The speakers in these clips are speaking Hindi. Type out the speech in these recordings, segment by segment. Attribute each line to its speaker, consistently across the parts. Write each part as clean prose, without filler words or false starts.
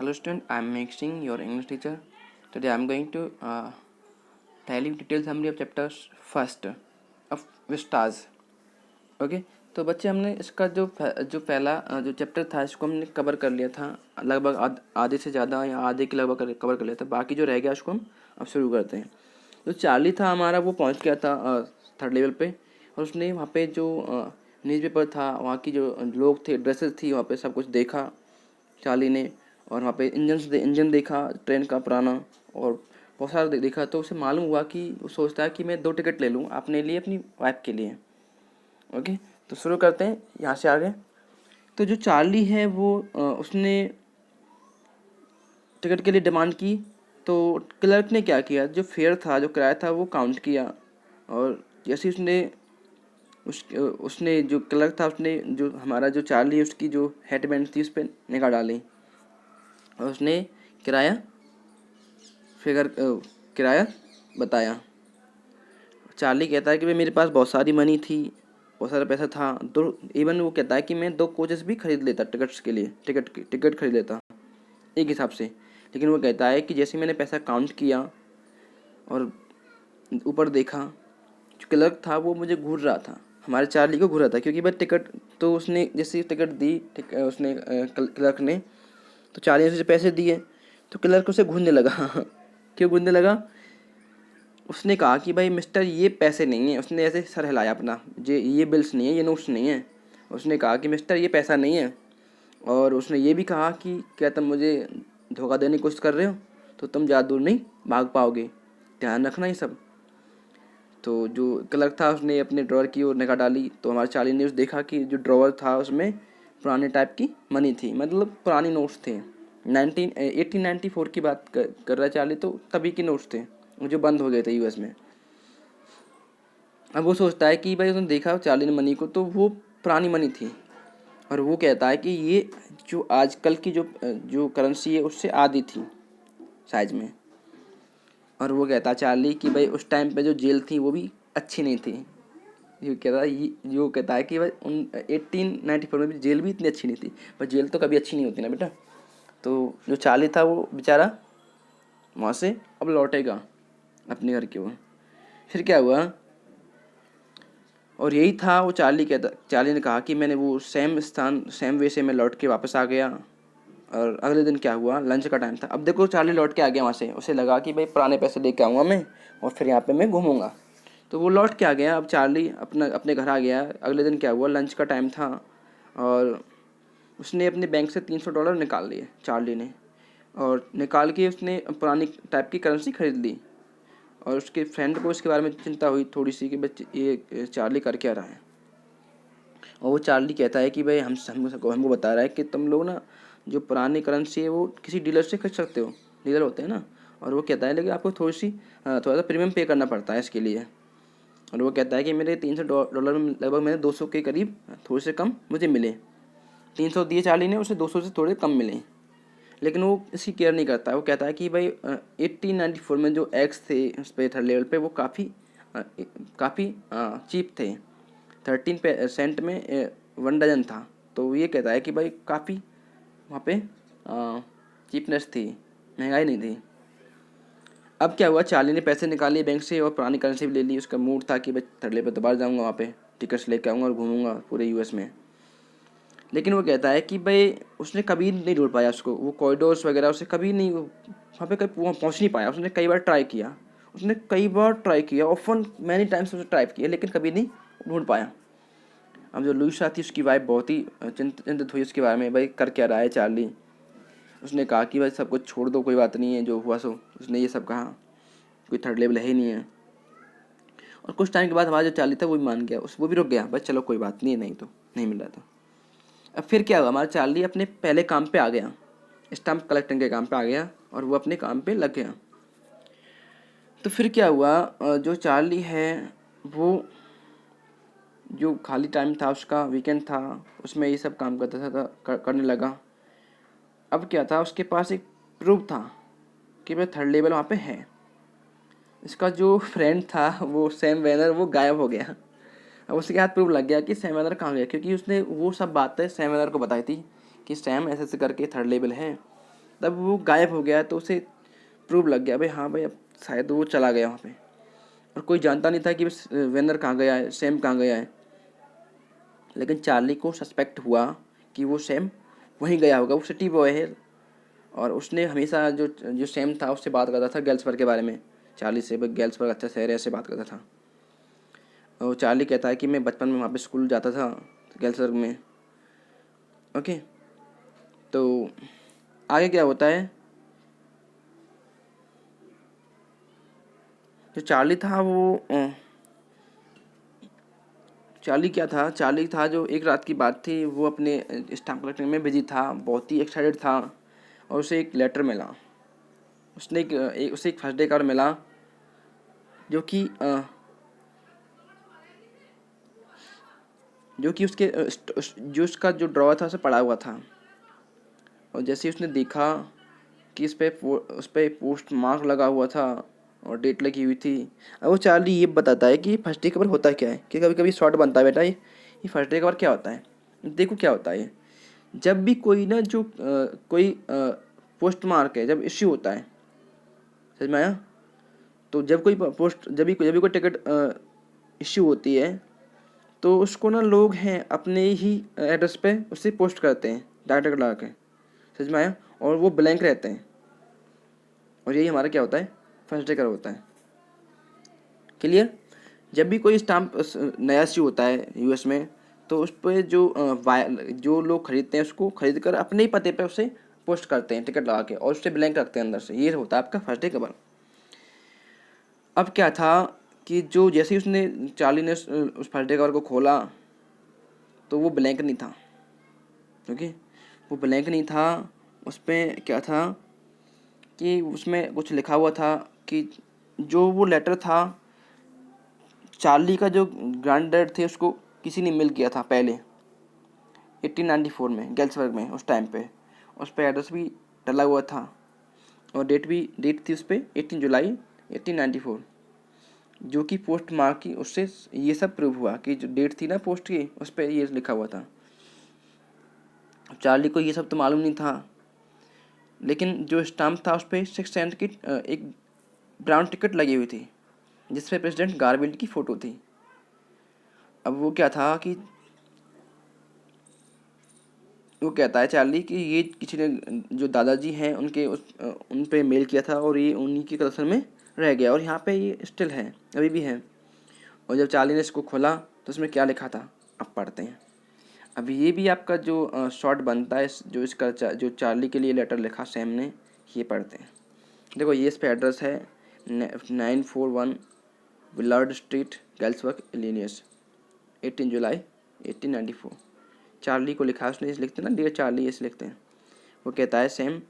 Speaker 1: Hello student, I am Mixing, your English teacher. Today I am going to tell you detailed summary of chapters first of Vistas. Okay तो बच्चे हमने इसका जो पहला जो चैप्टर था इसको हमने कवर कर लिया था लगभग आधे से ज़्यादा या आधे के लगभग कवर कर लिया था। बाकी जो रह गया उसको हम अब शुरू करते हैं। जो चार्ली था हमारा वो पहुंच गया था थर्ड लेवल पे और उसने वहाँ पे जो न्यूज़पेपर था, वहाँ की जो लोग थे, ड्रेसेस थी, वहाँ पे सब कुछ देखा चार्ली ने। और वहाँ पे इंजन देखा ट्रेन का पुराना और बहुत सारा देखा। तो उसे मालूम हुआ कि वो सोचता है कि मैं 2 टिकट ले लूँ अपने लिए, अपनी वाइफ के लिए। ओके तो शुरू करते हैं यहाँ से आगे। तो जो चार्ली है वो उसने टिकट के लिए डिमांड की। तो क्लर्क ने क्या किया, जो फेयर था, जो किराया था वो काउंट किया। और जैसे उसने जो क्लर्क था उसने जो हमारा जो चार्ली है उसकी जो हेडबैंड थी उस पर निगाह डाली और उसने किराया बताया। चार्ली कहता है कि भाई मेरे पास बहुत सारी मनी थी, बहुत सारा पैसा था। तो इवन वो कहता है कि मैं 2 कोचेस भी खरीद लेता टिकट्स के लिए, टिकट खरीद लेता एक हिसाब से। लेकिन वो कहता है कि जैसे मैंने पैसा काउंट किया और ऊपर देखा, जो क्लर्क था वो मुझे घूर रहा था, हमारे चार्ली को घूर रहा था। क्योंकि भाई टिकट तो उसने जैसे टिकट दी उसने क्लर्क ने, तो चार्ली ने उसे पैसे दिए तो क्लर्क उसे घूरने लगा क्यों घूरने लगा? उसने कहा कि भाई मिस्टर ये पैसे नहीं है। उसने ऐसे सर हिलाया अपना, ये बिल्स नहीं है, ये नोट्स नहीं है। उसने कहा कि मिस्टर ये पैसा नहीं है। और उसने ये भी कहा कि क्या तुम मुझे धोखा देने की कोशिश कर रहे हो तो तुम ज़्यादा दूर नहीं भाग पाओगे, ध्यान रखना ये सब। तो जो क्लर्क था उसने अपने ड्रॉअर की ओर निगाह डाली तो हमारे चार्ली ने देखा कि जो ड्रॉअर था उसमें पुराने टाइप की मनी थी, मतलब पुरानी नोट्स थे। 1894 की बात कर रहा है चार्ली, तो तभी के नोट्स थे जो बंद हो गए थे यूएस में। अब वो सोचता है कि भाई उसने देखा चार्ली ने मनी को तो वो पुरानी मनी थी। और वो कहता है कि ये जो आजकल की जो करेंसी है उससे आधी थी साइज में। और वो कहता है चार्ली कि भाई उस टाइम पे जो जेल थी वो भी अच्छी नहीं थी। जो कहता है कि भाई 1894 में भी जेल भी इतनी अच्छी नहीं थी, पर जेल तो कभी अच्छी नहीं होती ना बेटा। तो जो चार्ली था वो बेचारा वहाँ से अब लौटेगा अपने घर की ओर। फिर क्या हुआ, और यही था वो चार्ली ने कहा कि मैंने वो सेम वे से मैं लौट के वापस आ गया। और अगले दिन क्या हुआ, लंच का टाइम था। अब देखो चार्ली लौट के आ गया वहाँ से, उसे लगा कि भाई पुराने पैसे लेके आऊँगा मैं और फिर यहाँ पे मैं घूमूंगा। तो वो लौट के आ गया। अब चार्ली अपने घर आ गया। अगले दिन क्या हुआ, लंच का टाइम था और उसने अपने बैंक से $300 निकाल लिए चार्ली ने। और निकाल के उसने पुरानी टाइप की करेंसी खरीद ली। और उसके फ्रेंड को इसके बारे में चिंता हुई थोड़ी सी कि बच्चे ये चार्ली कर क्या रहा है। और वो चार्ली कहता है कि भाई हमको बता रहा है कि तुम लोग ना जो पुरानी करेंसी है वो किसी डीलर से खरीद सकते हो, डीलर होते हैं ना। और वो कहता है लेकिन आपको थोड़ा सा प्रीमियम पे करना पड़ता है इसके लिए। और वो कहता है कि मेरे $300 में लगभग मैंने 200 के करीब थोड़े से कम मुझे मिले। 300 दिए चार्ली ने, उसे 200 से थोड़े कम मिले। लेकिन वो इसकी केयर नहीं करता। वो कहता है कि भाई 1894 में जो एग्स थे उस पर थर्ड लेवल पे वो काफ़ी चीप थे। 13 सेंट में 1 डजन था। तो ये कहता है कि भाई काफ़ी वहाँ पे चीपनेस थी, महंगाई नहीं थी। अब क्या हुआ, चार्ली ने पैसे निकाले बैंक से और पुरानी करेंसी भी ले ली। उसका मूड था कि भाई थर्ड लेवल पे दोबारा जाऊँगा, वहाँ पे टिकट्स लेके आऊँगा और घूमूंगा पूरे यूएस में। लेकिन वो कहता है कि भाई उसने कभी नहीं ढूंढ पाया उसको, वो कॉरिडोर्स वगैरह उसे कभी नहीं, वहाँ पे कभी पहुँच नहीं पाया। उसने कई बार ट्राई किया ऑफन मैनी टाइम्स उसे ट्राई किया, लेकिन कभी नहीं ढूंढ पाया। अब जो लुइसा थी उसकी वाइफ बहुत ही चिंतित हुई उसके बारे में, भाई कर क्या रहा है चार्ली। उसने कहा कि भाई सब कुछ छोड़ दो, कोई बात नहीं है, जो हुआ सो। उसने ये सब कहा, कोई थर्ड लेवल है ही नहीं है। और कुछ टाइम के बाद हमारा जो चार्ली था वो भी मान गया, वो भी रुक गया, बस चलो कोई बात नहीं है, नहीं तो नहीं मिल रहा था। अब फिर क्या हुआ, हमारा चार्ली अपने पहले काम पे आ गया, स्टैम्प कलेक्टिंग के काम पे आ गया और वो अपने काम पे लग गया। तो फिर क्या हुआ, जो चार्ली है वो जो खाली टाइम था उसका, वीकेंड था, उसमें ये सब काम करता था, करने लगा। अब क्या था, उसके पास एक प्रूफ था कि भाई थर्ड लेवल वहाँ पे है। इसका जो फ्रेंड था वो सैम वैनर, वो गायब हो गया। अब उसके हाथ प्रूफ लग गया कि सैम वैनर कहाँ गया, क्योंकि उसने वो सब बातें सैम वैनर को बताई थी कि सैम ऐसे ऐसे करके थर्ड लेवल है तब वो गायब हो गया, तो उसे प्रूव लग गया भाई, हाँ भाई अब शायद वो चला गया वहाँ पे, और कोई जानता नहीं था कि वेनर कहाँ गया है, सैम कहाँ गया है। लेकिन चार्ली को सस्पेक्ट हुआ कि वो सैम वहीं गया होगा, वो सिटी बॉय है, और उसने हमेशा जो जो सैम था उससे बात करता था गेल्सबर्ग के बारे में, चार्ली से, भाई गेल्सबर्ग अच्छा शहर है, ऐसे बात करता था। और चार्ली कहता है कि मैं बचपन में वहाँ पे स्कूल जाता था गेल्सबर्ग में। ओके, तो आगे क्या होता है, जो चार्ली था वो चार्ली क्या था, चार्ली था जो एक रात की बात थी, वो अपने स्टाम्प कलेक्टिंग में बिजी था, बहुत ही एक्साइटेड था, और उसे एक लेटर मिला। उसे एक फर्स्ट डे कार्ड मिला, जो कि उसके जो उसका जो ड्रॉवर था उसे पड़ा हुआ था। और जैसे ही उसने देखा कि उस पे पोस्ट मार्क लगा हुआ था और डेट लगी हुई थी। अब वो चार्ली ये बताता है कि फर्स्ट डे कवर होता क्या है, कि कभी कभी शॉर्ट बनता है बेटा, ये फर्स्ट डे कवर क्या होता है। देखो क्या होता है, जब भी कोई ना जो कोई पोस्ट मार्क है जब इश्यू होता है, समझ में आया, तो जब भी कोई टिकट इश्यू होती है, तो उसको ना लोग हैं अपने ही एड्रेस पे उसे पोस्ट करते हैं डाक टिकट लगा के, समझ में आया, और वो ब्लैंक रहते हैं, और यही हमारा क्या होता है, फर्स्ट डे कवर होता है। क्लियर। जब भी कोई स्टाम्प नया इश्यू होता है यूएस में, तो उस पर जो लोग खरीदते हैं उसको खरीद कर अपने ही पते पे उसे पोस्ट करते हैं टिकट लगा के, और उससे ब्लैंक रखते हैं अंदर से। ये होता है आपका फर्स्ट डे कवर। अब क्या था कि जो जैसे ही उसने चार्ली ने उस फर्स्ट डे कवर को खोला, तो वो ब्लैंक नहीं था। ओके, वो ब्लैंक नहीं था, उस पर क्या था कि उसमें कुछ लिखा हुआ था कि जो वो लेटर था, चार्ली का जो ग्रैंड डैड थे उसको किसी ने मेल किया था पहले 1894 में गेल्सबर्ग में, उस टाइम पे उस पर एड्रेस भी डला हुआ था, और डेट थी उस पर 18 जुलाई 1894, जो कि पोस्ट मार्क की, उससे ये सब प्रूव हुआ कि जो डेट थी ना पोस्ट की उस पर ये लिखा हुआ था। चार्ली को ये सब तो मालूम नहीं था, लेकिन जो स्टाम्प था उस पर 6 सेंट की एक ब्राउन टिकट लगी हुई थी, जिस पे प्रेसिडेंट गारफील्ड की फ़ोटो थी। अब वो क्या था कि वो कहता है चार्ली कि ये किसी ने, जो दादाजी हैं उनके उन पे मेल किया था, और ये उन्हीं की कलेक्शन में रह गया, और यहाँ पे ये स्टिल है, अभी भी है। और जब चार्ली ने इसको खोला तो उसमें क्या लिखा था, अब पढ़ते हैं। अब ये भी आपका जो शॉर्ट बनता है, जो इसका जो चार्ली के लिए लेटर लिखा सैम ने, ये पढ़ते हैं। देखो ये इस पे एड्रेस है 941 विलार्ड स्ट्रीट गेल्सबर्ग इलिनियस 18 जुलाई 1894। चार्ली को लिखा है उसने, इसे लिखते हैं ना डियर चार्ली, इसे लिखते हैं। वो कहता है सेम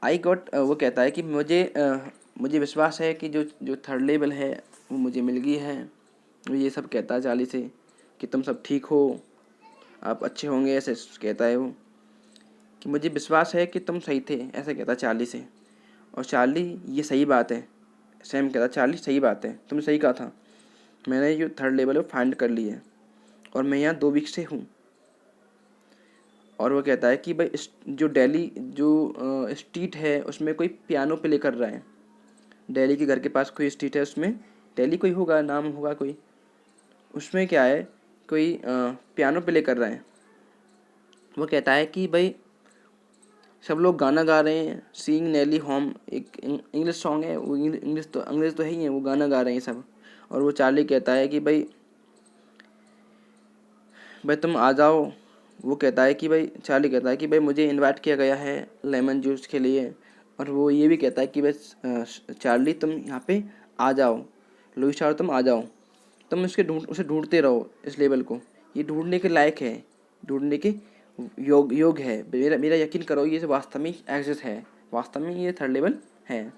Speaker 1: वो कहता है कि मुझे विश्वास है कि जो थर्ड लेवल है वो मुझे मिल गई है। वो ये सब कहता है चार्ली से कि तुम सब ठीक हो, आप अच्छे होंगे, ऐसे कहता है वो, कि मुझे विश्वास है कि तुम सही थे, ऐसे कहता है चार्ली से। और चार्ली ये सही बात है, सैम कहता चार्ली सही बात है, तुमने सही कहा था, मैंने जो थर्ड लेवल है वो फाइंड कर ली है, और मैं यहाँ 2 वीक से हूँ। और वो कहता है कि भाई जो दिल्ली जो स्ट्रीट है उसमें कोई पियानो प्ले कर रहा है, दिल्ली के घर के पास कोई स्ट्रीट है, उसमें दिल्ली कोई होगा, नाम होगा कोई, उसमें क्या है, कोई पियानो प्ले कर रहा है। वो कहता है कि भाई सब लोग गाना गा रहे हैं, सीइंग नेली होम, एक इंग्लिश सॉन्ग है, वो अंग्रेज़ तो है ही है, वो गाना गा रहे हैं सब। और वो चार्ली कहता है कि भाई भाई तुम आ जाओ। वो कहता है कि भाई चार्ली कहता है कि भाई मुझे इनवाइट किया गया है लेमन जूस के लिए। और वो ये भी कहता है कि बस चार्ली तुम यहाँ पे आ जाओ, लुइस चार्ली तुम आ जाओ, तुम उसे ढूंढते रहो इस लेवल को, ये ढूंढने के लायक है, ढूंढने के योग है, मेरा मेरा यकीन करो, ये वास्तव में एग्जिस्ट है, वास्तव में ये थर्ड लेवल है।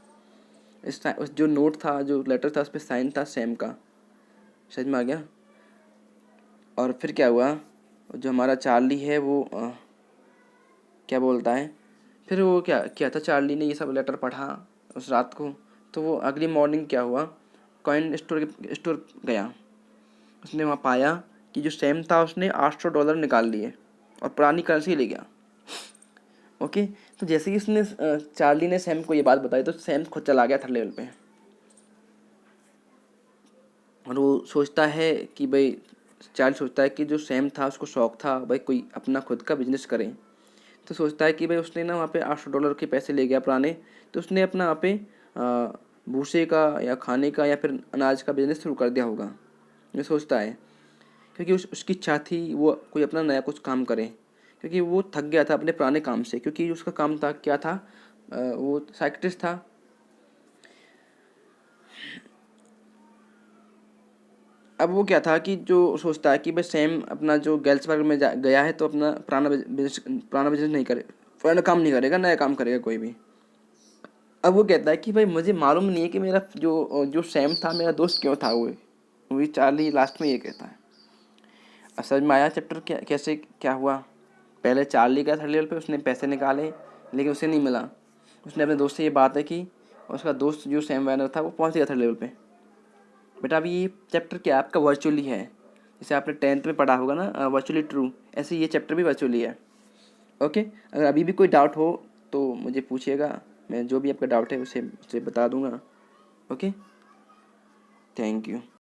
Speaker 1: उस जो नोट था, जो लेटर था, उस पर साइन था सैम का। समझ में आ गया। और फिर क्या हुआ, जो हमारा चार्ली है वो क्या बोलता है, फिर वो क्या किया था, चार्ली ने ये सब लेटर पढ़ा उस रात को। तो वो अगली मॉर्निंग क्या हुआ, कॉइन स्टोर गया, उसने वहाँ पाया कि जो सैम था उसने $800 निकाल लिए और पुरानी करेंसी ले गया। ओके, तो जैसे ही उसने चार्ली ने सैम को ये बात बताई तो सैम खुद चला गया थर्ड लेवल पे, और वो सोचता है कि भाई, चार्ली सोचता है कि जो सैम था उसको शौक था भाई कोई अपना खुद का बिजनेस करे। तो सोचता है कि भाई उसने ना वहाँ पे $800 के पैसे ले गया पुराने, तो उसने अपना वहाँ पे भूसे का या खाने का या फिर अनाज का बिजनेस शुरू कर दिया होगा, ये सोचता है। क्योंकि उसकी इच्छा थी वो कोई अपना नया कुछ काम करे, क्योंकि वो थक गया था अपने पुराने काम से। क्योंकि उसका काम था क्या था, वो साइकिट्रिस्ट था। अब वो क्या था कि जो सोचता है कि भाई सैम अपना जो गेल्सबर्ग में गया है तो अपना पुराना बिजनेस नहीं करे, पुराना काम नहीं करेगा, नया काम करेगा कोई भी। अब वो कहता है कि भाई मुझे मालूम नहीं है कि मेरा जो जो सैम था मेरा दोस्त क्यों था, वो चार्ली लास्ट में ये कहता है। असल में आया चैप्टर क्या कैसे क्या हुआ। पहले चार्ली गया थर्ड लेवल पे, उसने पैसे निकाले लेकिन उसे नहीं मिला। उसने अपने दोस्त से ये बात है कि, और उसका दोस्त जो सैम वैनर था वो पहुंच गया थर्ड लेवल पे। बेटा अभी ये चैप्टर क्या आपका वर्चुअली है, जैसे आपने 10th में पढ़ा होगा ना वर्चुअली ट्रू, ऐसे ये चैप्टर भी वर्चुअली है। ओके, अगर अभी भी कोई डाउट हो तो मुझे पूछिएगा, मैं जो भी आपका डाउट है उसे बता दूंगा। Okay, thank you.